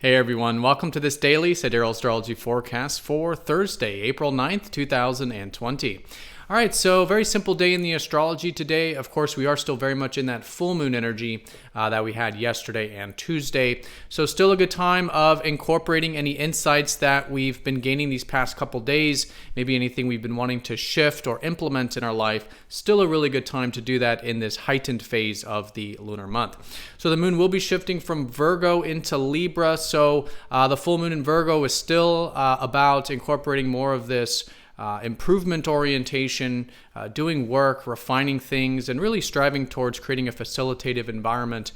Hey everyone, welcome to this daily Sidereal Astrology forecast for Thursday, April 9th, 2020. All right, so very simple day in the astrology today. Of course, we are still very much in that full moon energy that we had yesterday and Tuesday. So still a good time of incorporating any insights that we've been gaining these past couple days, maybe anything we've been wanting to shift or implement in our life. Still a really good time to do that in this heightened phase of the lunar month. So the moon will be shifting from Virgo into Libra. So the full moon in Virgo is still about incorporating more of this improvement orientation, doing work, refining things, and really striving towards creating a facilitative environment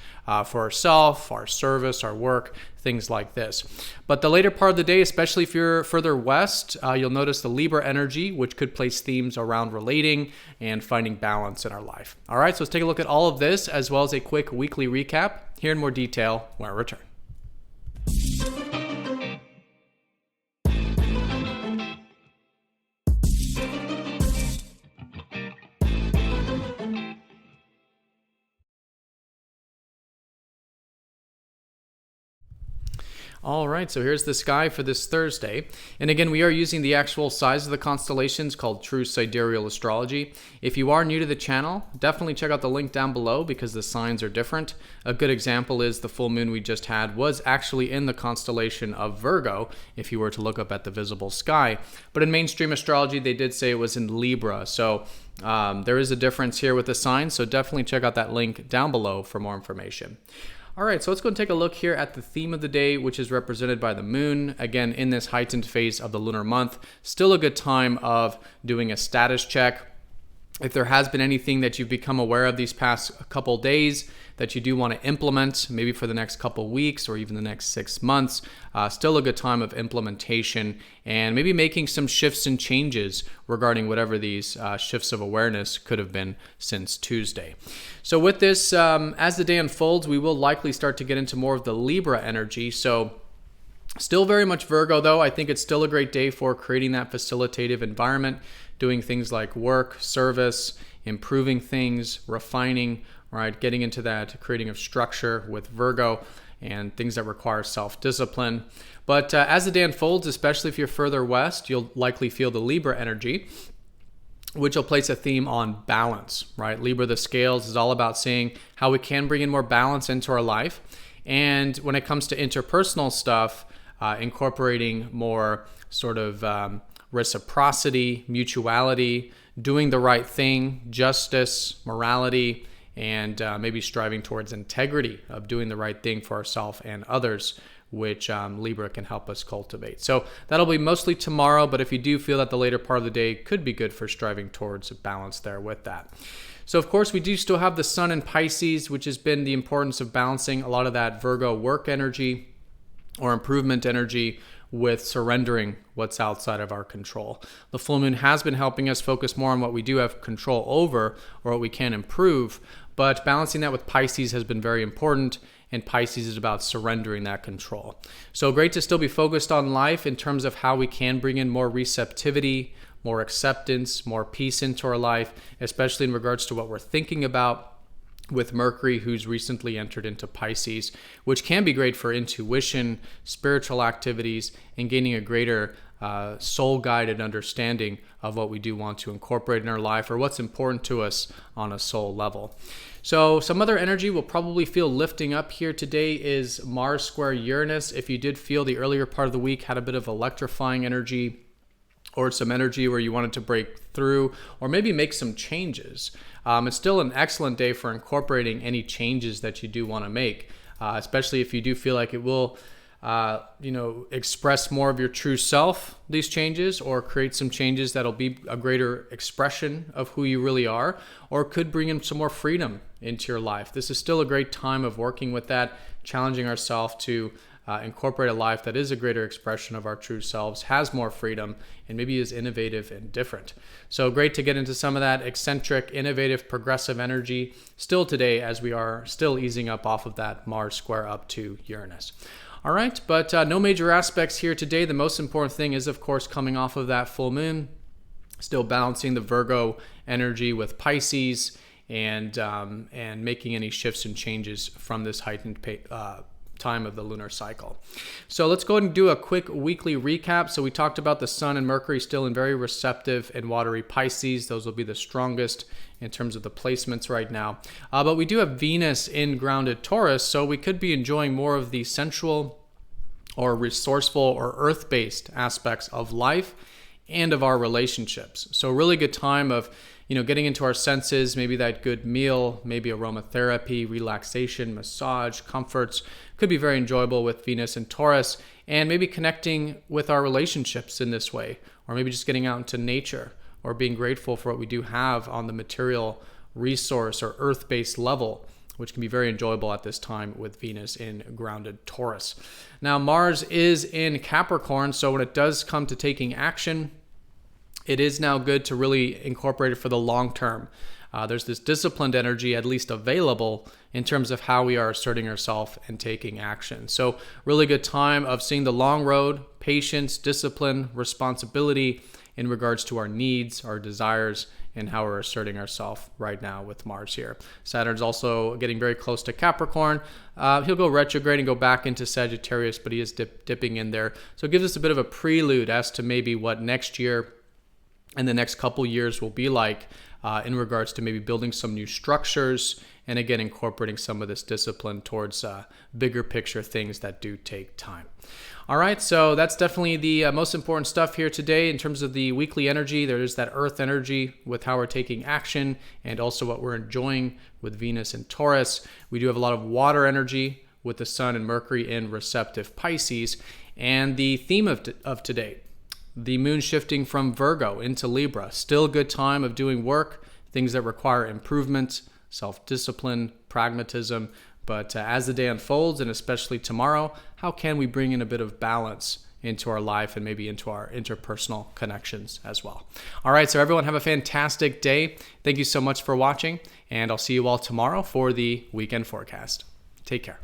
for ourselves, our service, our work, things like this. But the later part of the day, especially if you're further west, you'll notice the Libra energy, which could place themes around relating and finding balance in our life. All right, so let's take a look at all of this as well as a quick weekly recap here in more detail when I return. All right, so here's the sky for this Thursday. And again, we are using the actual size of the constellations called True Sidereal Astrology. If you are new to the channel, definitely check out the link down below because the signs are different. A good example is the full moon we just had was actually in the constellation of Virgo, if you were to look up at the visible sky. But in mainstream astrology, they did say it was in Libra. So there is a difference here with the signs, so definitely check out that link down below for more information. All right, so let's go and take a look here at the theme of the day, which is represented by the moon. Again, in this heightened phase of the lunar month, still a good time of doing a status check. If there has been anything that you've become aware of these past couple days that you do want to implement, maybe for the next couple weeks or even the next 6 months, still a good time of implementation and maybe making some shifts and changes regarding whatever these shifts of awareness could have been since Tuesday. So with this, as the day unfolds, we will likely start to get into more of the Libra energy. So still very much Virgo, though. I think it's still a great day for creating that facilitative environment, doing things like work, service, improving things, refining, right? Getting into that creating of structure with Virgo and things that require self-discipline. But as the day unfolds, especially if you're further west, you'll likely feel the Libra energy, which will place a theme on balance, right? Libra, the scales, is all about seeing how we can bring in more balance into our life. And when it comes to interpersonal stuff, incorporating more sort of reciprocity, mutuality, doing the right thing, justice, morality, and maybe striving towards integrity of doing the right thing for ourselves and others, which Libra can help us cultivate. So that'll be mostly tomorrow, but if you do feel that the later part of the day could be good for striving towards a balance there with that. So of course, we do still have the sun in Pisces, which has been the importance of balancing a lot of that Virgo work energy or improvement energy with surrendering what's outside of our control. The full moon has been helping us focus more on what we do have control over or what we can improve, but balancing that with Pisces has been very important, and Pisces is about surrendering that control. So great to still be focused on life in terms of how we can bring in more receptivity, more acceptance, more peace into our life, especially in regards to what we're thinking about, with Mercury, who's recently entered into Pisces, which can be great for intuition, spiritual activities, and gaining a greater soul-guided understanding of what we do want to incorporate in our life or what's important to us on a soul level. So some other energy we'll probably feel lifting up here today is Mars square Uranus. If you did feel the earlier part of the week had a bit of electrifying energy, or some energy where you wanted to break through or maybe make some changes, it's still an excellent day for incorporating any changes that you do want to make, especially if you do feel like it will express more of your true self, these changes, or create some changes that'll be a greater expression of who you really are, or could bring in some more freedom into your life. This is still a great time of working with that, challenging ourselves to incorporate a life that is a greater expression of our true selves, has more freedom, and maybe is innovative and different. So great to get into some of that eccentric, innovative, progressive energy still today as we are still easing up off of that Mars square up to Uranus. All right, but no major aspects here today. The most important thing is, of course, coming off of that full moon, still balancing the Virgo energy with Pisces and making any shifts and changes from this heightened time of the lunar cycle. So let's go ahead and do a quick weekly recap. So we talked about the Sun and Mercury still in very receptive and watery Pisces. Those will be the strongest in terms of the placements right now. But we do have Venus in grounded Taurus, so we could be enjoying more of the sensual or resourceful or earth-based aspects of life and of our relationships. So a really good time of getting into our senses, maybe that good meal, maybe aromatherapy, relaxation, massage, comforts could be very enjoyable with Venus and Taurus, and maybe connecting with our relationships in this way, or maybe just getting out into nature or being grateful for what we do have on the material resource or earth-based level, which can be very enjoyable at this time with Venus in grounded Taurus. Now, Mars is in Capricorn, so when it does come to taking action, it is now good to really incorporate it for the long term. There's this disciplined energy at least available in terms of how we are asserting ourselves and taking action. So really good time of seeing the long road, patience, discipline, responsibility in regards to our needs, our desires, and how we're asserting ourselves right now with Mars here. Saturn's also getting very close to Capricorn. He'll go retrograde and go back into Sagittarius, but he is dipping in there. So it gives us a bit of a prelude as to maybe what next year and the next couple years will be like in regards to maybe building some new structures and again incorporating some of this discipline towards bigger picture things that do take time. All right, so that's definitely the most important stuff here today in terms of the weekly energy. There is that earth energy with how we're taking action and also what we're enjoying with Venus and Taurus. We do have a lot of water energy with the Sun and Mercury in receptive Pisces. And the theme of today, the moon shifting from Virgo into Libra. Still a good time of doing work, things that require improvement, self-discipline, pragmatism. But as the day unfolds, and especially tomorrow, how can we bring in a bit of balance into our life and maybe into our interpersonal connections as well? All right, so everyone have a fantastic day. Thank you so much for watching, and I'll see you all tomorrow for the weekend forecast. Take care.